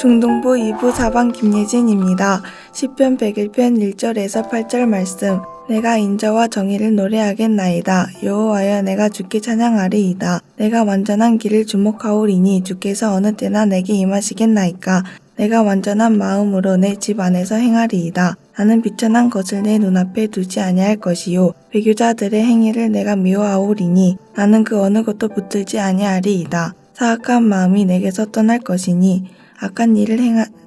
중동부 2부 4방 김예진입니다. 시편 101편 1절에서 8절 말씀. 내가 인자와 정의를 노래하겠나이다. 여호와여 내가 주께 찬양하리이다. 내가 완전한 길을 주목하오리니 주께서 어느 때나 내게 임하시겠나이까. 내가 완전한 마음으로 내 집 안에서 행하리이다. 나는 비천한 것을 내 눈앞에 두지 아니할 것이요 배교자들의 행위를 내가 미워하오리니 나는 그 어느 것도 붙들지 아니하리이다. 사악한 마음이 내게서 떠날 것이니 악한 일을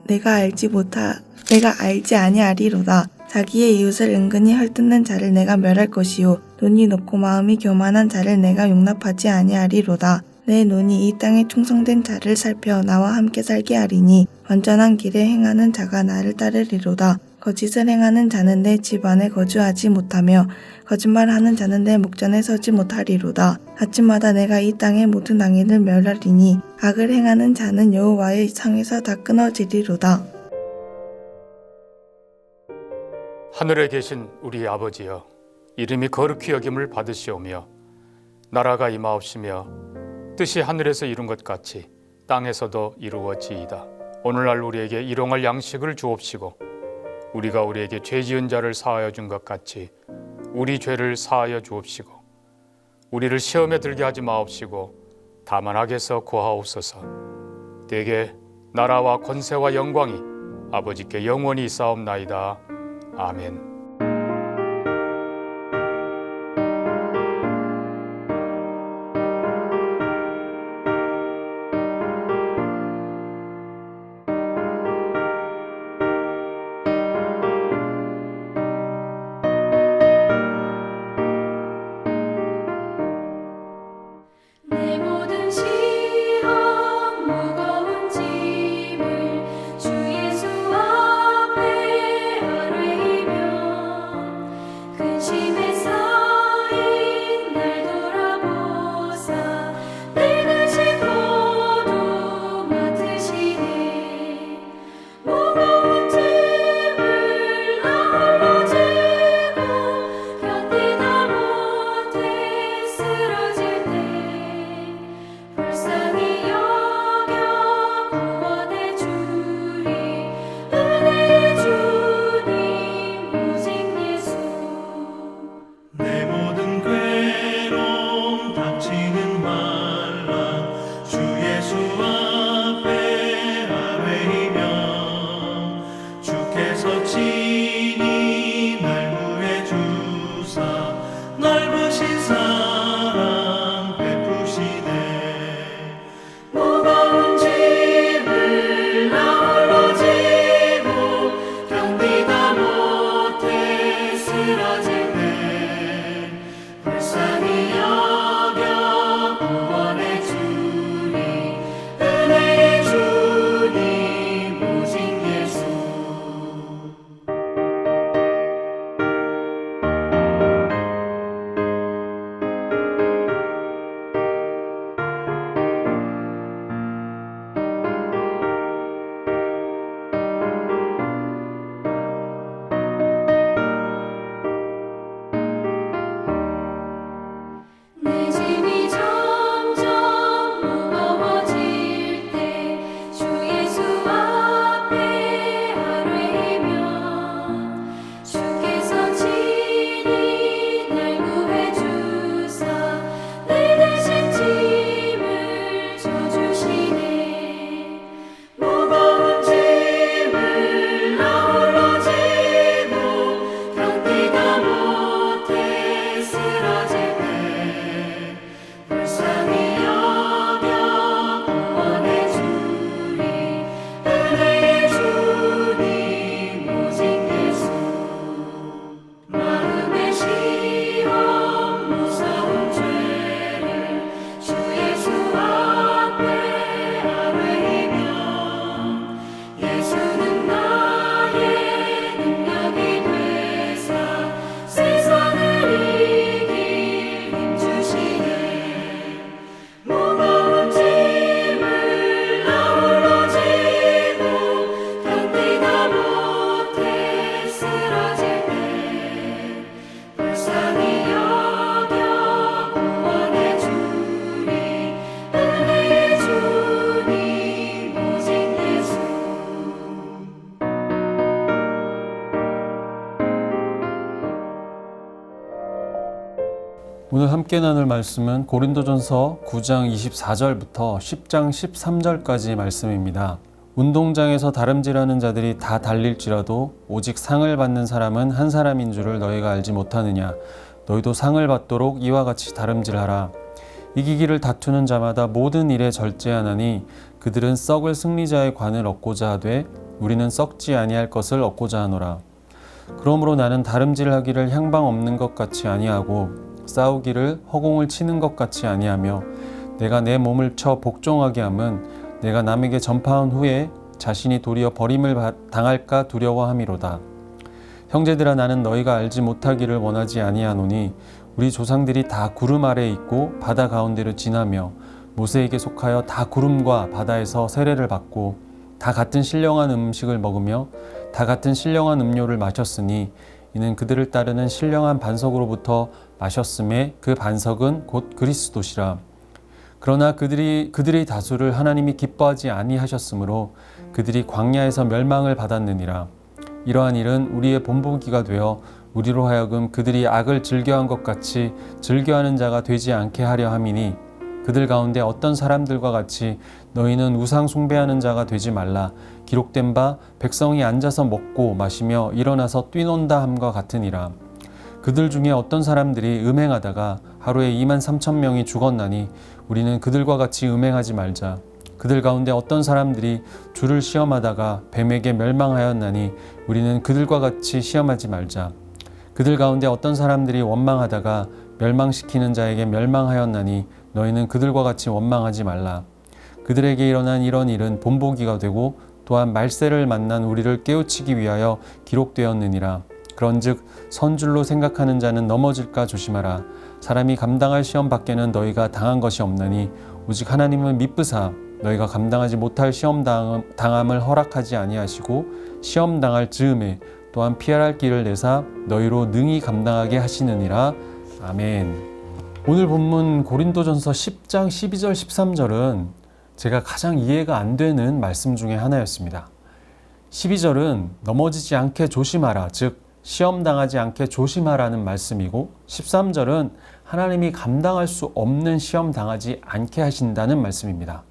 내가 알지 아니하리로다. 자기의 이웃을 은근히 헐뜯는 자를 내가 멸할 것이요 눈이 높고 마음이 교만한 자를 내가 용납하지 아니하리로다. 내 눈이 이 땅에 충성된 자를 살펴 나와 함께 살게 하리니 완전한 길에 행하는 자가 나를 따르리로다. 거짓을 행하는 자는 내 집 안에 거주하지 못하며 거짓말하는 자는 내 목전에 서지 못하리로다. 아침마다 내가 이 땅의 모든 악인을 멸하리니 악을 행하는 자는 여호와의 성에서 다 끊어지리로다. 하늘에 계신 우리 아버지여, 이름이 거룩히 여김을 받으시오며 나라가 임하옵시며 뜻이 하늘에서 이룬 것 같이 땅에서도 이루어지이다. 오늘날 우리에게 일용할 양식을 주옵시고 우리가 우리에게 죄 지은 자를 사하여 준 것 같이 우리 죄를 사하여 주옵시고 우리를 시험에 들게 하지 마옵시고 다만 악에서 구하옵소서. 대개 나라와 권세와 영광이 아버지께 영원히 있사옵나이다. 아멘. 내 모든 시험 무거운 짐을 주 예수 앞에 아뢰이며 오늘 함께 나눌 말씀은 고린도전서 9장 24절부터 10장 13절까지 말씀입니다. 운동장에서 다름질하는 자들이 다 달릴지라도 오직 상을 받는 사람은 한 사람인 줄을 너희가 알지 못하느냐. 너희도 상을 받도록 이와 같이 다름질하라. 이기기를 다투는 자마다 모든 일에 절제하나니 그들은 썩을 승리자의 관을 얻고자 하되 우리는 썩지 아니할 것을 얻고자 하노라. 그러므로 나는 다름질하기를 향방 없는 것 같이 아니하고 싸우기를 허공을 치는 것 같이 아니하며 내가 내 몸을 쳐 복종하게 함은 내가 남에게 전파한 후에 자신이 도리어 버림을 당할까 두려워함이로다. 형제들아, 나는 너희가 알지 못하기를 원하지 아니하노니 우리 조상들이 다 구름 아래에 있고 바다 가운데로 지나며 모세에게 속하여 다 구름과 바다에서 세례를 받고 다 같은 신령한 음식을 먹으며 다 같은 신령한 음료를 마셨으니 이는 그들을 따르는 신령한 반석으로부터 마셨음에 그 반석은 곧 그리스도시라. 그러나 그들의 다수를 하나님이 기뻐하지 아니하셨으므로 그들이 광야에서 멸망을 받았느니라. 이러한 일은 우리의 본보기가 되어 우리로 하여금 그들이 악을 즐겨한 것 같이 즐겨하는 자가 되지 않게 하려 함이니 그들 가운데 어떤 사람들과 같이 너희는 우상 숭배하는 자가 되지 말라. 기록된 바 백성이 앉아서 먹고 마시며 일어나서 뛰논다 함과 같으니라. 그들 중에 어떤 사람들이 음행하다가 하루에 23,000명이 죽었나니 우리는 그들과 같이 음행하지 말자. 그들 가운데 어떤 사람들이 주를 시험하다가 뱀에게 멸망하였나니 우리는 그들과 같이 시험하지 말자. 그들 가운데 어떤 사람들이 원망하다가 멸망시키는 자에게 멸망하였나니 너희는 그들과 같이 원망하지 말라. 그들에게 일어난 이런 일은 본보기가 되고 또한 말세를 만난 우리를 깨우치기 위하여 기록되었느니라. 그런즉 선줄로 생각하는 자는 넘어질까 조심하라. 사람이 감당할 시험 밖에는 너희가 당한 것이 없나니 오직 하나님은 미쁘사 너희가 감당하지 못할 시험 당함을 허락하지 아니하시고 시험 당할 즈음에 또한 피할 길을 내사 너희로 능히 감당하게 하시느니라. 아멘. 오늘 본문 고린도전서 10장 12절 13절은 제가 가장 이해가 안 되는 말씀 중에 하나였습니다. 12절은 넘어지지 않게 조심하라, 즉 시험 당하지 않게 조심하라는 말씀이고 13절은 하나님이 감당할 수 없는 시험 당하지 않게 하신다는 말씀입니다.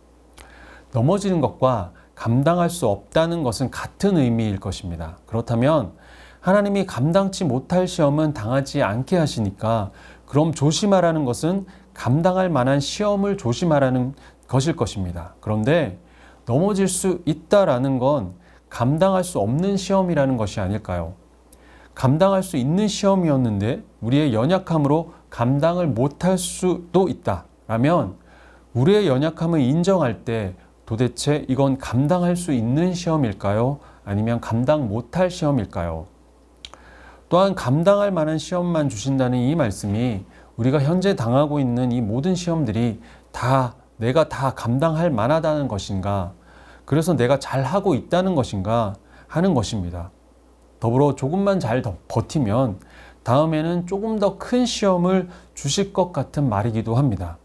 넘어지는 것과 감당할 수 없다는 것은 같은 의미일 것입니다. 그렇다면 하나님이 감당치 못할 시험은 당하지 않게 하시니까 그럼 조심하라는 것은 감당할 만한 시험을 조심하라는 것일 것입니다. 그런데 넘어질 수 있다라는 건 감당할 수 없는 시험이라는 것이 아닐까요? 감당할 수 있는 시험이었는데 우리의 연약함으로 감당을 못할 수도 있다라면 우리의 연약함을 인정할 때 도대체 이건 감당할 수 있는 시험일까요? 아니면 감당 못할 시험일까요? 또한 감당할 만한 시험만 주신다는 이 말씀이 우리가 현재 당하고 있는 이 모든 시험들이 내가 다 감당할 만하다는 것인가? 그래서 내가 잘하고 있다는 것인가? 하는 것입니다. 더불어 조금만 잘 버티면 다음에는 조금 더 큰 시험을 주실 것 같은 말이기도 합니다.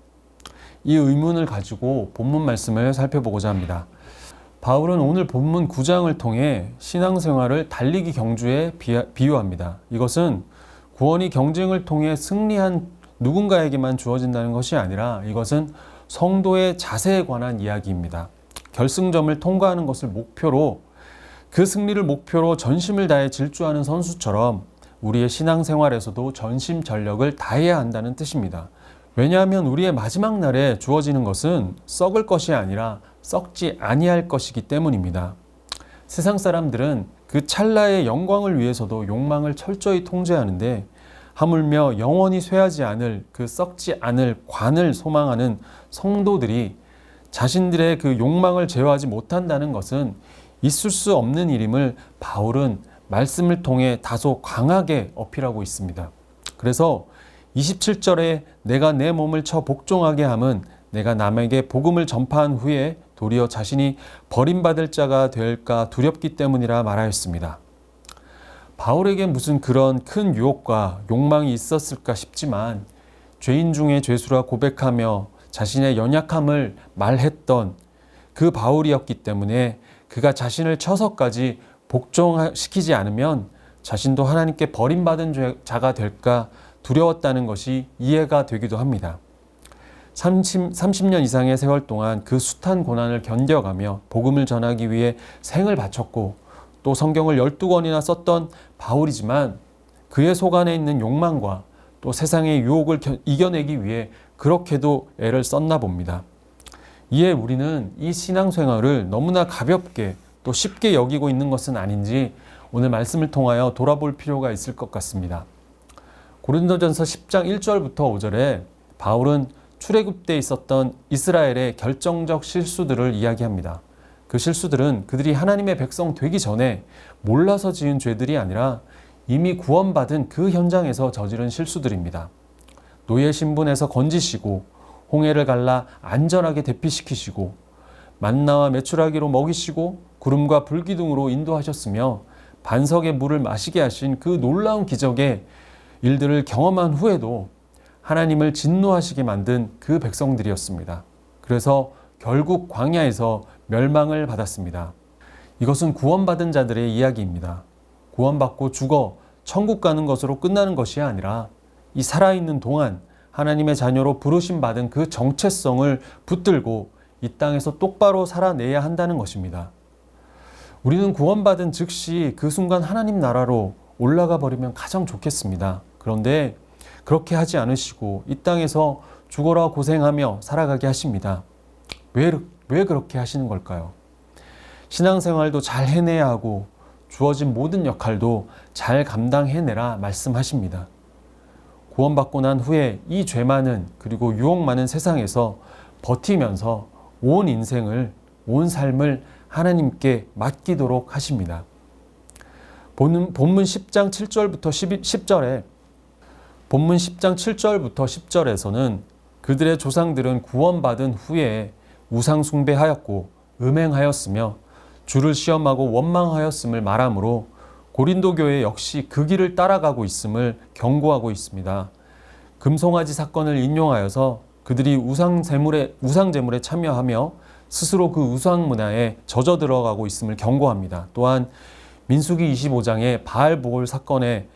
이 의문을 가지고 본문 말씀을 살펴보고자 합니다. 바울은 오늘 본문 9장을 통해 신앙생활을 달리기 경주에 비유합니다. 이것은 구원이 경쟁을 통해 승리한 누군가에게만 주어진다는 것이 아니라 이것은 성도의 자세에 관한 이야기입니다. 결승점을 통과하는 것을 목표로 그 승리를 목표로 전심을 다해 질주하는 선수처럼 우리의 신앙생활에서도 전심전력을 다해야 한다는 뜻입니다. 왜냐하면 우리의 마지막 날에 주어지는 것은 썩을 것이 아니라 썩지 아니할 것이기 때문입니다. 세상 사람들은 그 찰나의 영광을 위해서도 욕망을 철저히 통제하는데 하물며 영원히 쇠하지 않을 그 썩지 않을 관을 소망하는 성도들이 자신들의 그 욕망을 제어하지 못한다는 것은 있을 수 없는 일임을 바울은 말씀을 통해 다소 강하게 어필하고 있습니다. 그래서 27절에 내가 내 몸을 쳐 복종하게 함은 내가 남에게 복음을 전파한 후에 도리어 자신이 버림받을 자가 될까 두렵기 때문이라 말하였습니다. 바울에게 무슨 그런 큰 유혹과 욕망이 있었을까 싶지만 죄인 중에 죄수라 고백하며 자신의 연약함을 말했던 그 바울이었기 때문에 그가 자신을 쳐서까지 복종시키지 않으면 자신도 하나님께 버림받은 자가 될까 두려웠다는 것이 이해가 되기도 합니다. 30년 이상의 세월 동안 그 숱한 고난을 견뎌가며 복음을 전하기 위해 생을 바쳤고 또 성경을 12권이나 썼던 바울이지만 그의 속 안에 있는 욕망과 또 세상의 유혹을 이겨내기 위해 그렇게도 애를 썼나 봅니다. 이에 우리는 이 신앙생활을 너무나 가볍게 또 쉽게 여기고 있는 것은 아닌지 오늘 말씀을 통하여 돌아볼 필요가 있을 것 같습니다. 고린도전서 10장 1절부터 5절에 바울은 출애굽 때 있었던 이스라엘의 결정적 실수들을 이야기합니다. 그 실수들은 그들이 하나님의 백성 되기 전에 몰라서 지은 죄들이 아니라 이미 구원받은 그 현장에서 저지른 실수들입니다. 노예 신분에서 건지시고 홍해를 갈라 안전하게 대피시키시고 만나와 메추라기로 먹이시고 구름과 불기둥으로 인도하셨으며 반석의 물을 마시게 하신 그 놀라운 기적의 일들을 경험한 후에도 하나님을 진노하시게 만든 그 백성들이었습니다. 그래서 결국 광야에서 멸망을 받았습니다. 이것은 구원받은 자들의 이야기입니다. 구원받고 죽어 천국 가는 것으로 끝나는 것이 아니라 이 살아있는 동안 하나님의 자녀로 부르심 받은 그 정체성을 붙들고 이 땅에서 똑바로 살아내야 한다는 것입니다. 우리는 구원받은 즉시 그 순간 하나님 나라로 올라가 버리면 가장 좋겠습니다. 그런데 그렇게 하지 않으시고 이 땅에서 죽어라 고생하며 살아가게 하십니다. 왜 그렇게 하시는 걸까요? 신앙생활도 잘 해내야 하고 주어진 모든 역할도 잘 감당해내라 말씀하십니다. 구원받고 난 후에 이 죄 많은 그리고 유혹 많은 세상에서 버티면서 온 인생을, 온 삶을 하나님께 맡기도록 하십니다. 본문 10장 7절부터 10절에 본문 10장 7절부터 10절에서는 그들의 조상들은 구원받은 후에 우상 숭배하였고 음행하였으며 주를 시험하고 원망하였음을 말하므로 고린도 교회 역시 그 길을 따라가고 있음을 경고하고 있습니다. 금송아지 사건을 인용하여서 그들이 우상 제물에 참여하며 스스로 그 우상 문화에 젖어 들어가고 있음을 경고합니다. 또한 민수기 25장의 바알보올 사건에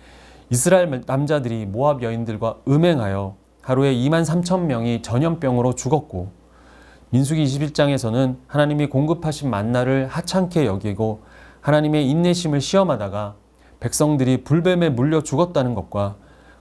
이스라엘 남자들이 모압 여인들과 음행하여 하루에 23,000명이 전염병으로 죽었고 민수기 21장에서는 하나님이 공급하신 만나를 하찮게 여기고 하나님의 인내심을 시험하다가 백성들이 불뱀에 물려 죽었다는 것과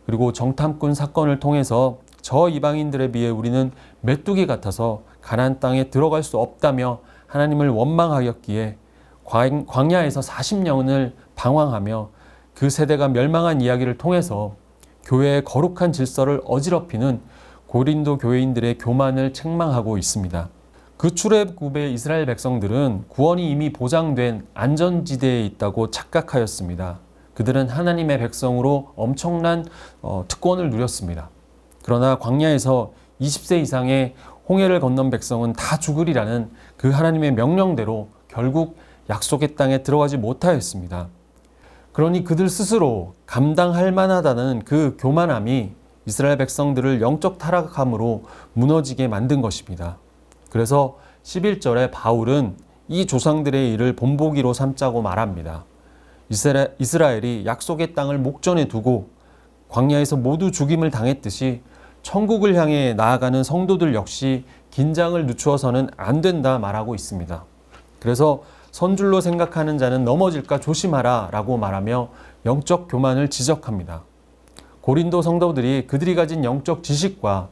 그리고 정탐꾼 사건을 통해서 저 이방인들에 비해 우리는 메뚜기 같아서 가나안 땅에 들어갈 수 없다며 하나님을 원망하였기에 광야에서 40년을 방황하며 그 세대가 멸망한 이야기를 통해서 교회의 거룩한 질서를 어지럽히는 고린도 교회인들의 교만을 책망하고 있습니다. 그 출애굽의 이스라엘 백성들은 구원이 이미 보장된 안전지대에 있다고 착각하였습니다. 그들은 하나님의 백성으로 엄청난 특권을 누렸습니다. 그러나 광야에서 20세 이상의 홍해를 건넌 백성은 다 죽으리라는 그 하나님의 명령대로 결국 약속의 땅에 들어가지 못하였습니다. 그러니 그들 스스로 감당할 만하다는 그 교만함이 이스라엘 백성들을 영적 타락함으로 무너지게 만든 것입니다. 그래서 11절에 바울은 이 조상들의 일을 본보기로 삼자고 말합니다. 이스라엘이 약속의 땅을 목전에 두고 광야에서 모두 죽임을 당했듯이 천국을 향해 나아가는 성도들 역시 긴장을 늦추어서는 안 된다 말하고 있습니다. 그래서 선줄로 생각하는 자는 넘어질까 조심하라 라고 말하며 영적 교만을 지적합니다. 고린도 성도들이 그들이 가진 영적 지식과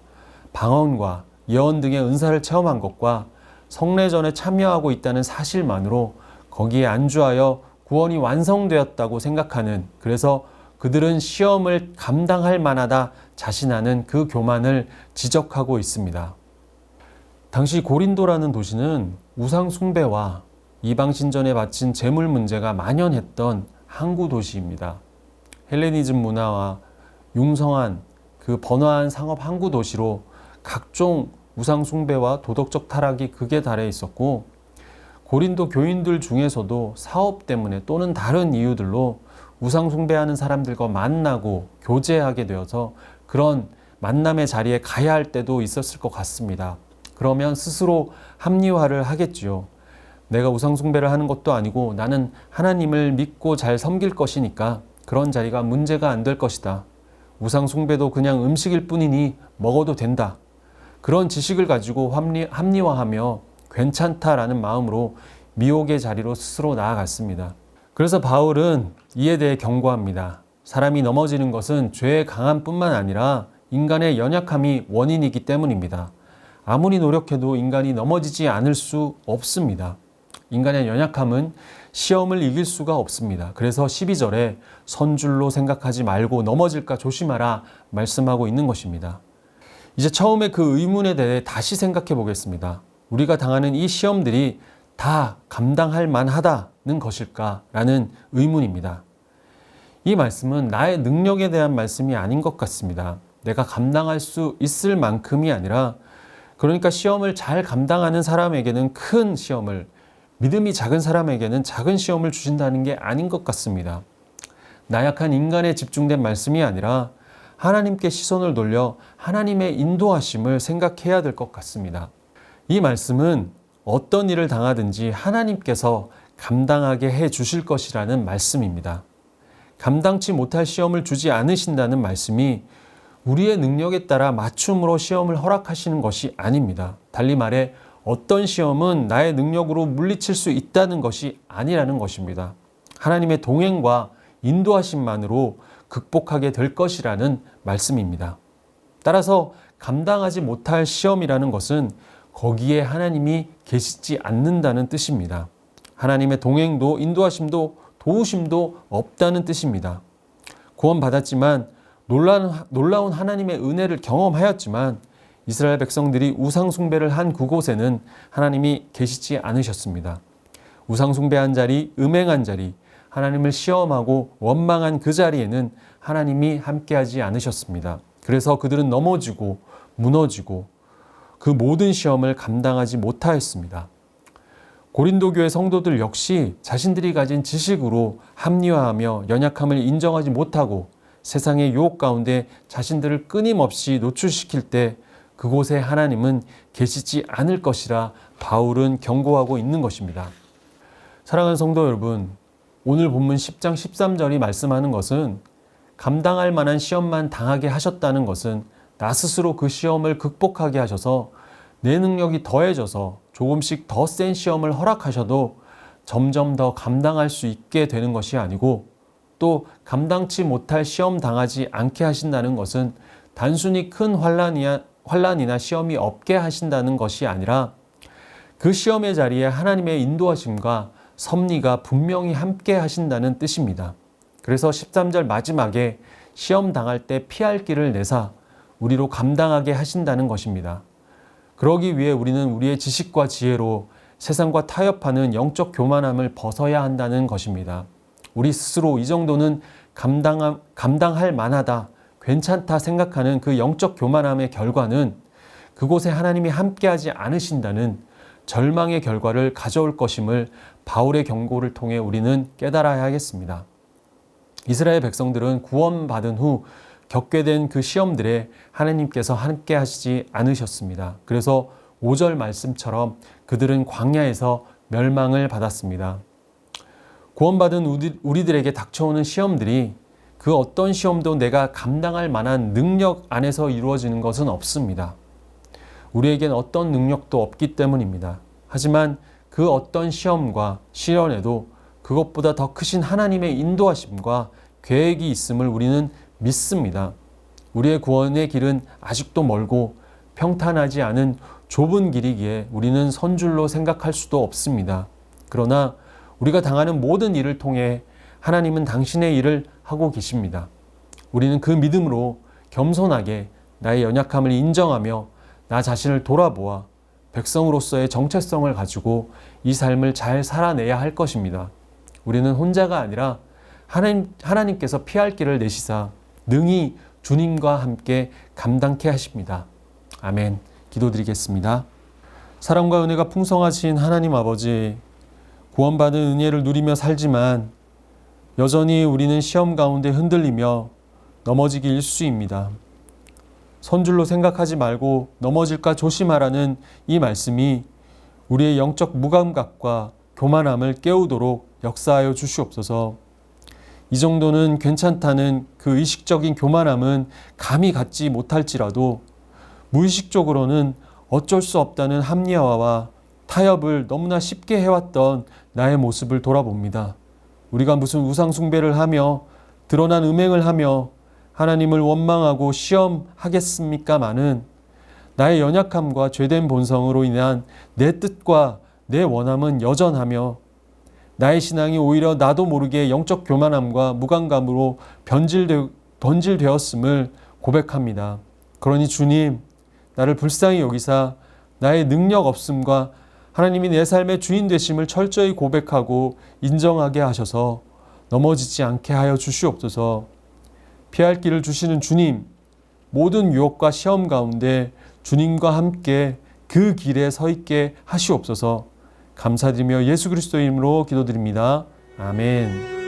방언과 예언 등의 은사를 체험한 것과 성례전에 참여하고 있다는 사실만으로 거기에 안주하여 구원이 완성되었다고 생각하는, 그래서 그들은 시험을 감당할 만하다 자신하는 그 교만을 지적하고 있습니다. 당시 고린도라는 도시는 우상 숭배와 이방 신전에 바친 제물 문제가 만연했던 항구 도시입니다. 헬레니즘 문화와 융성한 그 번화한 상업 항구 도시로 각종 우상 숭배와 도덕적 타락이 극에 달해 있었고, 고린도 교인들 중에서도 사업 때문에 또는 다른 이유들로 우상 숭배하는 사람들과 만나고 교제하게 되어서 그런 만남의 자리에 가야 할 때도 있었을 것 같습니다. 그러면 스스로 합리화를 하겠지요. 내가 우상 숭배를 하는 것도 아니고 나는 하나님을 믿고 잘 섬길 것이니까 그런 자리가 문제가 안 될 것이다. 우상 숭배도 그냥 음식일 뿐이니 먹어도 된다. 그런 지식을 가지고 합리화하며 괜찮다라는 마음으로 미혹의 자리로 스스로 나아갔습니다. 그래서 바울은 이에 대해 경고합니다. 사람이 넘어지는 것은 죄의 강함뿐만 아니라 인간의 연약함이 원인이기 때문입니다. 아무리 노력해도 인간이 넘어지지 않을 수 없습니다. 인간의 연약함은 시험을 이길 수가 없습니다. 그래서 12절에 선줄로 생각하지 말고 넘어질까 조심하라 말씀하고 있는 것입니다. 이제 처음에 그 의문에 대해 다시 생각해 보겠습니다. 우리가 당하는 이 시험들이 다 감당할 만하다는 것일까라는 의문입니다. 이 말씀은 나의 능력에 대한 말씀이 아닌 것 같습니다. 내가 감당할 수 있을 만큼이 아니라, 그러니까 시험을 잘 감당하는 사람에게는 큰 시험을, 믿음이 작은 사람에게는 작은 시험을 주신다는 게 아닌 것 같습니다. 나약한 인간에 집중된 말씀이 아니라 하나님께 시선을 돌려 하나님의 인도하심을 생각해야 될 것 같습니다. 이 말씀은 어떤 일을 당하든지 하나님께서 감당하게 해 주실 것이라는 말씀입니다. 감당치 못할 시험을 주지 않으신다는 말씀이 우리의 능력에 따라 맞춤으로 시험을 허락하시는 것이 아닙니다. 달리 말해 어떤 시험은 나의 능력으로 물리칠 수 있다는 것이 아니라는 것입니다. 하나님의 동행과 인도하심만으로 극복하게 될 것이라는 말씀입니다. 따라서 감당하지 못할 시험이라는 것은 거기에 하나님이 계시지 않는다는 뜻입니다. 하나님의 동행도 인도하심도 도우심도 없다는 뜻입니다. 구원받았지만 놀라운 하나님의 은혜를 경험하였지만 이스라엘 백성들이 우상 숭배를 한 그곳에는 하나님이 계시지 않으셨습니다. 우상 숭배한 자리, 음행한 자리, 하나님을 시험하고 원망한 그 자리에는 하나님이 함께하지 않으셨습니다. 그래서 그들은 넘어지고 무너지고 그 모든 시험을 감당하지 못하였습니다. 고린도 교회 성도들 역시 자신들이 가진 지식으로 합리화하며 연약함을 인정하지 못하고 세상의 유혹 가운데 자신들을 끊임없이 노출시킬 때 그곳에 하나님은 계시지 않을 것이라 바울은 경고하고 있는 것입니다. 사랑하는 성도 여러분, 오늘 본문 10장 13절이 말씀하는 것은 감당할 만한 시험만 당하게 하셨다는 것은 나 스스로 그 시험을 극복하게 하셔서 내 능력이 더해져서 조금씩 더 센 시험을 허락하셔도 점점 더 감당할 수 있게 되는 것이 아니고, 또 감당치 못할 시험 당하지 않게 하신다는 것은 단순히 큰 환난이나 시험이 없게 하신다는 것이 아니라 그 시험의 자리에 하나님의 인도하심과 섭리가 분명히 함께 하신다는 뜻입니다. 그래서 13절 마지막에 시험 당할 때 피할 길을 내사 우리로 감당하게 하신다는 것입니다. 그러기 위해 우리는 우리의 지식과 지혜로 세상과 타협하는 영적 교만함을 벗어야 한다는 것입니다. 우리 스스로 이 정도는 감당할 만하다, 괜찮다 생각하는 그 영적 교만함의 결과는 그곳에 하나님이 함께하지 않으신다는 절망의 결과를 가져올 것임을 바울의 경고를 통해 우리는 깨달아야 하겠습니다. 이스라엘 백성들은 구원받은 후 겪게 된 그 시험들에 하나님께서 함께 하시지 않으셨습니다. 그래서 5절 말씀처럼 그들은 광야에서 멸망을 받았습니다. 구원받은 우리들에게 닥쳐오는 시험들이 그 어떤 시험도 내가 감당할 만한 능력 안에서 이루어지는 것은 없습니다. 우리에겐 어떤 능력도 없기 때문입니다. 하지만 그 어떤 시험과 시련에도 그것보다 더 크신 하나님의 인도하심과 계획이 있음을 우리는 믿습니다. 우리의 구원의 길은 아직도 멀고 평탄하지 않은 좁은 길이기에 우리는 선줄로 생각할 수도 없습니다. 그러나 우리가 당하는 모든 일을 통해 하나님은 당신의 일을 하고 계십니다. 우리는 그 믿음으로 겸손하게 나의 연약함을 인정하며 나 자신을 돌아보아 백성으로서의 정체성을 가지고 이 삶을 잘 살아내야 할 것입니다. 우리는 혼자가 아니라 하나님께서 피할 길을 내시사 능히 주님과 함께 감당케 하십니다. 아멘. 기도드리겠습니다. 사랑과 은혜가 풍성하신 하나님 아버지, 구원받은 은혜를 누리며 살지만 여전히 우리는 시험 가운데 흔들리며 넘어지기 일쑤입니다. 선줄로 생각하지 말고 넘어질까 조심하라는 이 말씀이 우리의 영적 무감각과 교만함을 깨우도록 역사하여 주시옵소서. 이 정도는 괜찮다는 그 의식적인 교만함은 감히 갖지 못할지라도 무의식적으로는 어쩔 수 없다는 합리화와 타협을 너무나 쉽게 해왔던 나의 모습을 돌아봅니다. 우리가 무슨 우상숭배를 하며 드러난 음행을 하며 하나님을 원망하고 시험하겠습니까마는 나의 연약함과 죄된 본성으로 인한 내 뜻과 내 원함은 여전하며 나의 신앙이 오히려 나도 모르게 영적 교만함과 무감감으로 던질되었음을 고백합니다. 그러니 주님, 나를 불쌍히 여기사 나의 능력 없음과 하나님이 내 삶의 주인 되심을 철저히 고백하고 인정하게 하셔서 넘어지지 않게 하여 주시옵소서. 피할 길을 주시는 주님, 모든 유혹과 시험 가운데 주님과 함께 그 길에 서 있게 하시옵소서. 감사드리며 예수 그리스도의 이름으로 기도드립니다. 아멘.